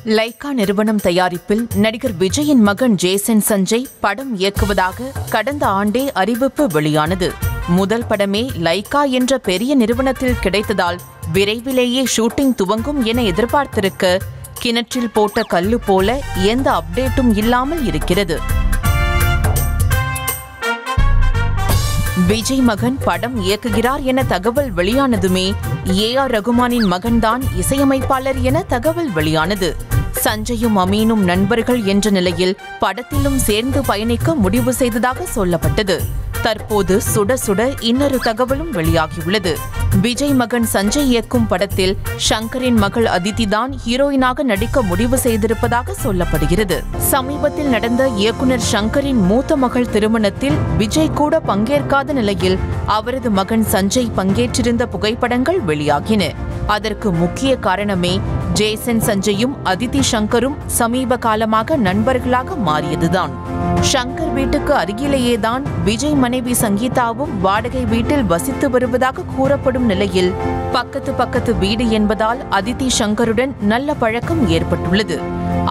Lyca நிறுவனம் தயாரிப்பில் நடிகர் விஜயின் மகன் ஜேசன் சஞ்சய் படம் இயக்குவதாக கடந்த ஆண்டே அறிவிப்பு வெளியானது. முதல் படமே லைகா என்ற பெரிய நிறுவனத்தில் கிடைத்ததால் விரைவிலேயே ஷூட்டிங் துவங்கும் என எதிர்பார்த்திருக்க, கிணற்றில் போட்ட கல்லு போல எந்த அப்டேட்டும் இல்லாமல் இருக்கிறது. விஜய் மகன் படம் இயக்குகிறார் என தகவல் வெளியானதுமே ஏஆர் ரகுமானின் மகன்தான் இசையமைப்பாளர் என தகவல் வெளியானது. சஞ்சயும் அமீனும் நண்பர்கள் என்ற நிலையில் படத்திலும் சேர்ந்து பயணிக்க முடிவு செய்ததாக சொல்லப்பட்டது. தற்போது சுட சுட இன்னொரு தகவலும் வெளியாகியுள்ளது. விஜய் மகன் சஞ்சய் இயக்கும் படத்தில் ஷங்கரின் மகள் அதிதி தான் ஹீரோயினாக நடிக்க முடிவு செய்திருப்பதாக சொல்லப்படுகிறது. சமீபத்தில் நடந்த இயக்குனர் ஷங்கரின் மூத்த மகள் திருமணத்தில் விஜய் கூட பங்கேற்காத நிலையில் அவரது மகன் சஞ்சய் பங்கேற்றிருந்த புகைப்படங்கள் வெளியாகின. அதற்கு முக்கிய காரணமே ஜேசன் சஞ்சயும் அதிதி ஷங்கரும் சமீப காலமாக நண்பர்களாக மாறியதுதான். ஷங்கர் வீட்டுக்கு அருகிலேயேதான் விஜய் மனைவி சங்கீதாவும் வாடகை வீட்டில் வசித்து வருவதாக கூறப்படும் நிலையில் பக்கத்து வீடு என்பதால் அதிதி ஷங்கருடன் நல்ல பழக்கம் ஏற்பட்டுள்ளது.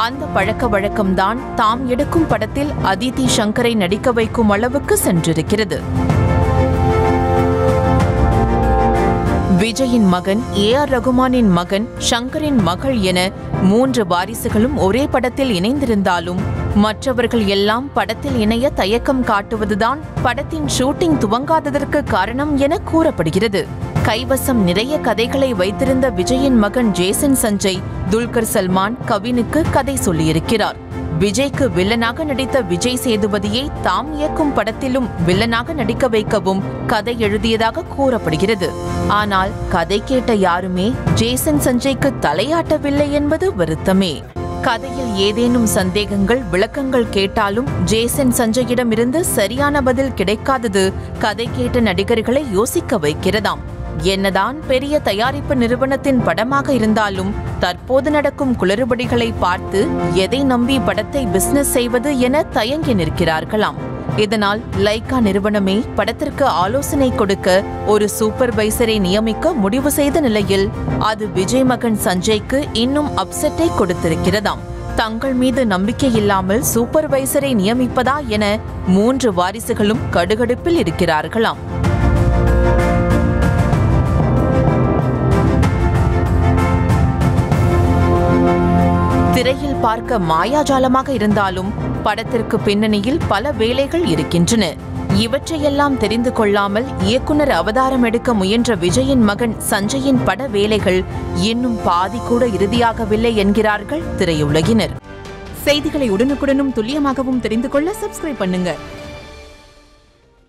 அந்த பழக்க வழக்கம்தான் தாம் எடுக்கும் படத்தில் அதிதி ஷங்கரை நடிக்க வைக்கும் அளவுக்கு சென்றிருக்கிறது. விஜயின் மகன் ஏஆர் ரகுமானின் மகன் ஷங்கரின் மகள் என 3 வாரிசுகளும் ஒரே படத்தில் இணைந்திருந்தாலும் மற்றவர்கள் எல்லாம் படத்தில் இணைய தயக்கம் காட்டுவதுதான் படத்தின் ஷூட்டிங் துவங்காததற்கு காரணம் என கூறப்படுகிறது. கைவசம் நிறைய கதைகளை வைத்திருந்த விஜயின் மகன் ஜேசன் சஞ்சய் துல்கர் சல்மான் கவினுக்கு கதை சொல்லியிருக்கிறார். விஜய்க்கு வில்லனாக நடித்த விஜய் சேதுபதியை தாம் இயக்கும் படத்திலும் வில்லனாக நடிக்க வைக்கவும் கதை எழுதியதாக கூறப்படுகிறது. ஆனால் கதை கேட்ட யாருமே ஜேசன் சஞ்சய்க்கு தலையாட்டவில்லை என்பது வருத்தமே. கதையில் ஏதேனும் சந்தேகங்கள் விளக்கங்கள் கேட்டாலும் ஜேசன் சஞ்சயிடமிருந்து சரியான பதில் கிடைக்காதது கதை கேட்ட நடிகர்களை யோசிக்க வைக்கிறதாம். என்னதான் பெரிய தயாரிப்பு நிறுவனத்தின் படமாக இருந்தாலும் தற்போது நடக்கும் குளறுபடிகளை பார்த்து எதை நம்பி படத்தை பிசினஸ் செய்வது என தயங்கி நிற்கிறார்களாம். இதனால் லைகா நிறுவனமே படத்திற்கு ஆலோசனை கொடுக்க ஒரு சூப்பர்வைசரை நியமிக்க முடிவு செய்த நிலையில் அது விஜய் மகன் சஞ்சய்க்கு இன்னும் அப்செட்டை கொடுத்திருக்கிறதாம். தங்கள் மீது நம்பிக்கை இல்லாமல் சூப்பர்வைசரை நியமிப்பதா என 3 வாரிசுகளும் கடுகடுப்பில் இருக்கிறார்களாம். திரையில் பார்க்க மாயாஜாலமாக இருந்தாலும் படத்திற்கு பின்னணியில் பல வேலைகள் இருக்கின்றன. இவற்றையெல்லாம் தெரிந்து கொள்ளாமல் இயக்குனர் அவதாரம் எடுக்க முயன்ற விஜயின் மகன் சஞ்சயின் பட வேலைகள் இன்னும் பாதி கூட இறுதியாகவில்லை என்கிறார்கள் திரையுலகினர். செய்திகளை உடனுக்குடனும் துல்லியமாகவும் தெரிந்து கொள்ள சப்ஸ்கிரைப் பண்ணுங்க.